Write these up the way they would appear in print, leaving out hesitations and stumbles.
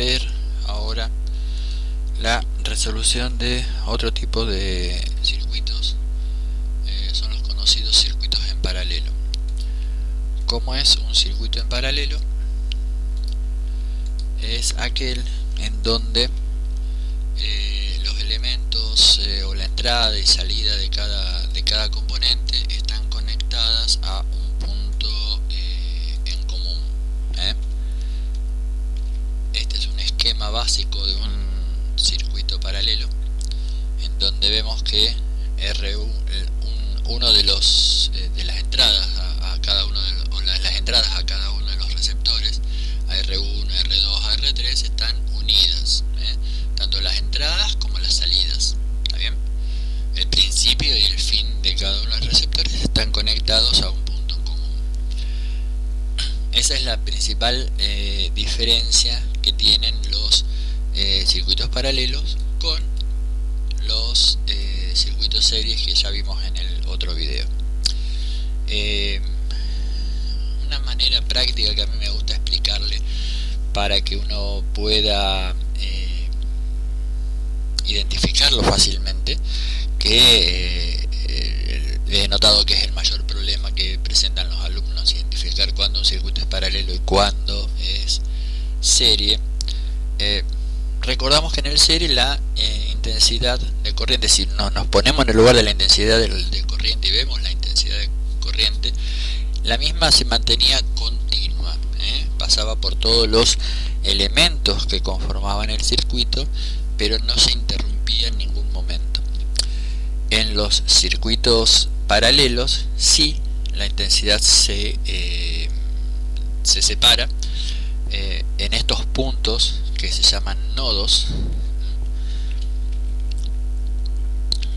ver ahora la resolución de otro tipo de circuitos. Son los conocidos circuitos en paralelo. ¿Cómo es un circuito en paralelo? Es aquel en donde los elementos o la entrada y salida de cada componente están conectadas a un punto en común. Este es un esquema básico de un circuito paralelo, en donde vemos que uno de las entradas a cada uno las entradas a cada uno de los receptores, a R1, R2, a R3, están unidas, tanto las entradas como las salidas. ¿Está bien? El principio y el fin de cada uno de los receptores están conectados a un punto en común. Esa es la principal diferencia que tienen los circuitos paralelos con los circuitos series que ya vimos en el otro video. Una manera práctica que a mí me gusta explicarle para que uno pueda identificarlo fácilmente, que he notado que es el mayor problema que presentan los alumnos, identificar cuándo un circuito es paralelo y cuándo es serie. Recordamos que en el serie la intensidad de corriente, si nos ponemos en el lugar de la intensidad de corriente y vemos la intensidad de corriente, la misma se mantenía continua, pasaba por todos los elementos que conformaban el circuito, pero no se interrumpía en ningún momento. En los circuitos paralelos sí la intensidad se separa en estos puntos que se llaman nodos.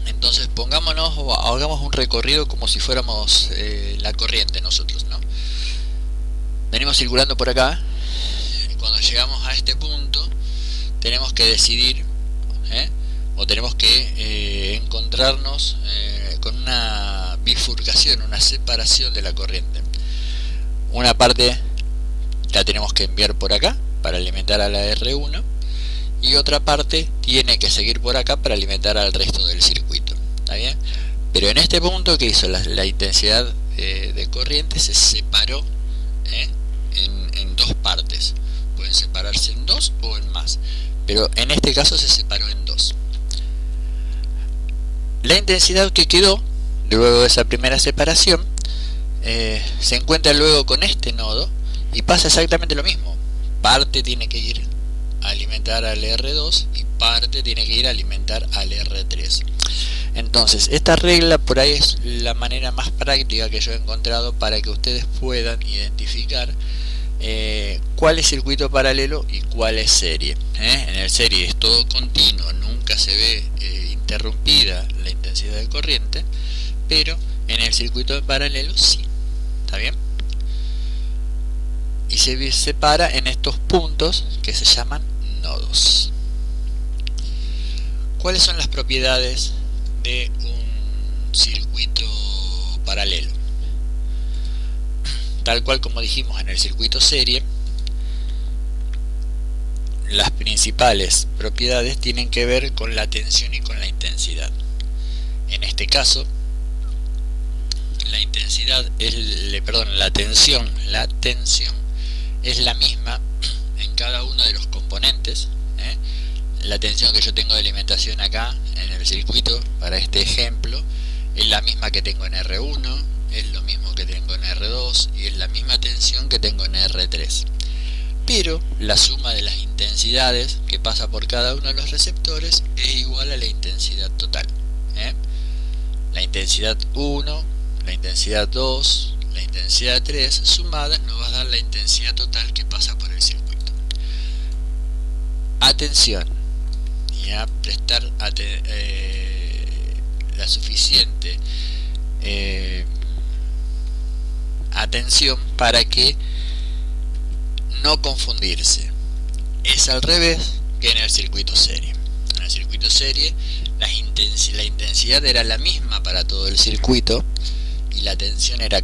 Entonces pongámonos o hagamos un recorrido como si fuéramos la corriente nosotros, ¿no? Venimos circulando por acá. Cuando llegamos a este punto tenemos que decidir o tenemos que encontrarnos con una bifurcación, una separación de la corriente. Una parte la tenemos que enviar por acá para alimentar a la R1 y otra parte tiene que seguir por acá para alimentar al resto del circuito. ¿Está bien? Pero en este punto, ¿qué hizo? La intensidad de corriente se separó en dos partes. Pueden separarse en dos o en más, pero en este caso se separó en dos. La intensidad que quedó luego de esa primera separación se encuentra luego con este nodo y pasa exactamente lo mismo. Parte tiene que ir a alimentar al R2 y parte tiene que ir a alimentar al R3. Entonces esta regla por ahí es la manera más práctica que yo he encontrado para que ustedes puedan identificar cuál es circuito paralelo y cuál es serie. En el serie es todo continuo, nunca se ve interrumpida la intensidad de corriente, pero en el circuito paralelo sí. ¿Está bien? Y se separa en estos puntos que se llaman nodos. ¿Cuáles son las propiedades de un circuito paralelo? Tal cual como dijimos en el circuito serie, las principales propiedades tienen que ver con la tensión y con la intensidad. En este caso, la intensidad la tensión es la misma en cada uno de los componentes. La tensión que yo tengo de alimentación acá en el circuito para este ejemplo es la misma que tengo en R1, es lo mismo que tengo en R2 y es la misma tensión que tengo en R3. Pero la suma de las intensidades que pasa por cada uno de los receptores es igual a la intensidad total. La intensidad 1, la intensidad 2, la intensidad 3 sumadas nos va a dar la intensidad total que pasa por el circuito. Atención, y a prestar la suficiente atención para que no confundirse. Es al revés que en el circuito serie. En el circuito serie la intensidad era la misma para todo el circuito y la tensión era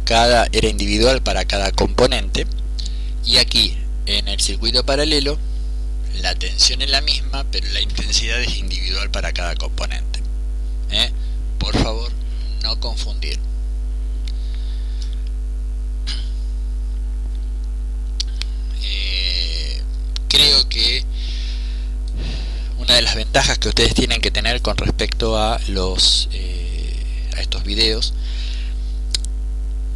individual para cada componente, y aquí en el circuito paralelo la tensión es la misma, pero la intensidad es individual para cada componente. Por favor, no confundir. Creo que una de las ventajas que ustedes tienen que tener con respecto a estos videos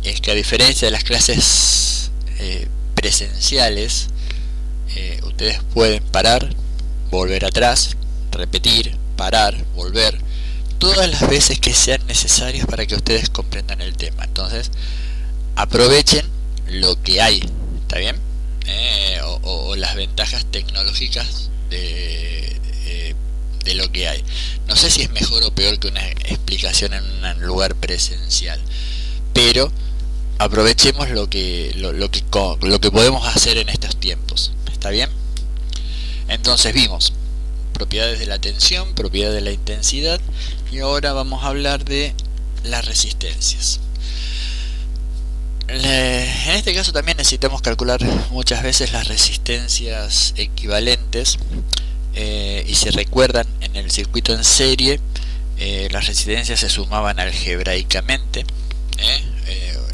es que, a diferencia de las clases presenciales, ustedes pueden parar, volver atrás, repetir, parar, volver, todas las veces que sean necesarias para que ustedes comprendan el tema. Entonces, aprovechen lo que hay, ¿está bien? O las ventajas tecnológicas de lo que hay. No sé si es mejor o peor que una explicación en un lugar presencial, pero aprovechemos lo que podemos hacer en estos tiempos, ¿está bien? Entonces vimos propiedades de la tensión, propiedades de la intensidad, y ahora vamos a hablar de las resistencias. En este caso también necesitamos calcular muchas veces las resistencias equivalentes, y si recuerdan, en el circuito en serie las resistencias se sumaban algebraicamente,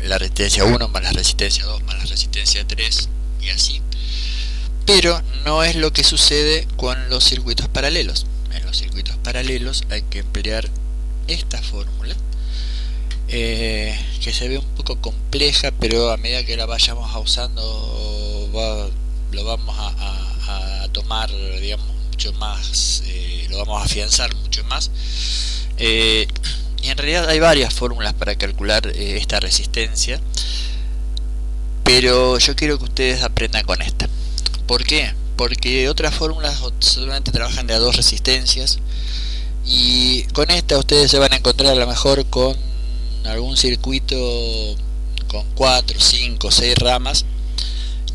la resistencia 1 más la resistencia 2 más la resistencia 3 y así. Pero no es lo que sucede con los circuitos paralelos. En los circuitos paralelos hay que emplear esta fórmula, que se ve un poco compleja, pero a medida que la vayamos usando lo vamos a tomar, digamos, mucho más, lo vamos a afianzar mucho más, y en realidad hay varias fórmulas para calcular esta resistencia, pero yo quiero que ustedes aprendan con esta. ¿Por qué? Porque otras fórmulas solamente trabajan de a dos resistencias, y con esta ustedes se van a encontrar a lo mejor con algún circuito con 4, 5, 6 ramas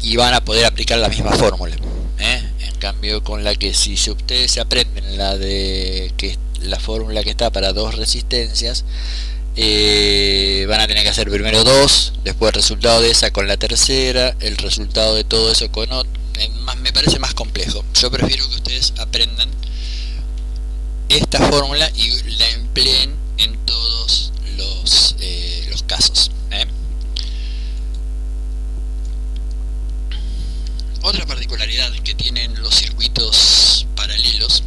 y van a poder aplicar la misma fórmula. En cambio, con la que si ustedes se aprenden la fórmula que está para dos resistencias, van a tener que hacer primero dos, después el resultado de esa con la tercera, el resultado de todo eso con otro. Me parece más complejo. Yo prefiero que ustedes aprendan esta fórmula y la empleen en todos los casos. Otra particularidad que tienen los circuitos paralelos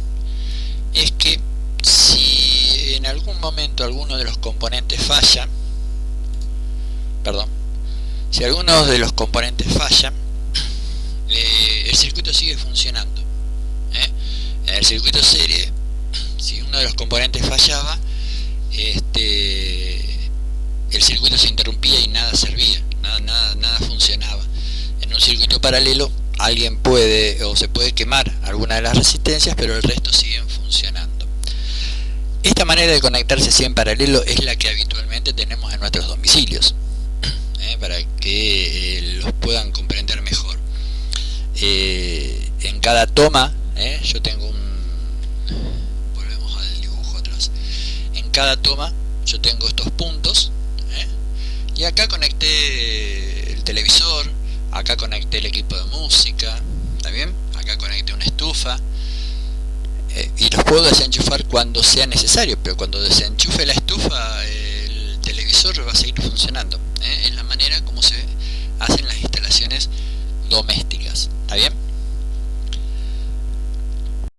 es que si en algún momento alguno de los componentes falla, si alguno de los componentes falla, el circuito sigue funcionando. En el circuito serie, si uno de los componentes fallaba, el circuito se interrumpía y nada servía, nada funcionaba. En un circuito paralelo alguien puede o se puede quemar alguna de las resistencias, pero el resto siguen funcionando. Esta manera de conectarse así en paralelo es la que habitualmente tenemos en nuestros domicilios, para que los puedan comprender mejor. En cada toma, yo tengo volvemos al dibujo atrás. En cada toma yo tengo estos puntos, y acá conecté el televisor, acá conecté el equipo de música, ¿está bien? Acá conecté una estufa, y los puedo desenchufar cuando sea necesario, pero cuando desenchufe la estufa, el televisor va a seguir funcionando. Es la manera como se hacen las instalaciones domésticas.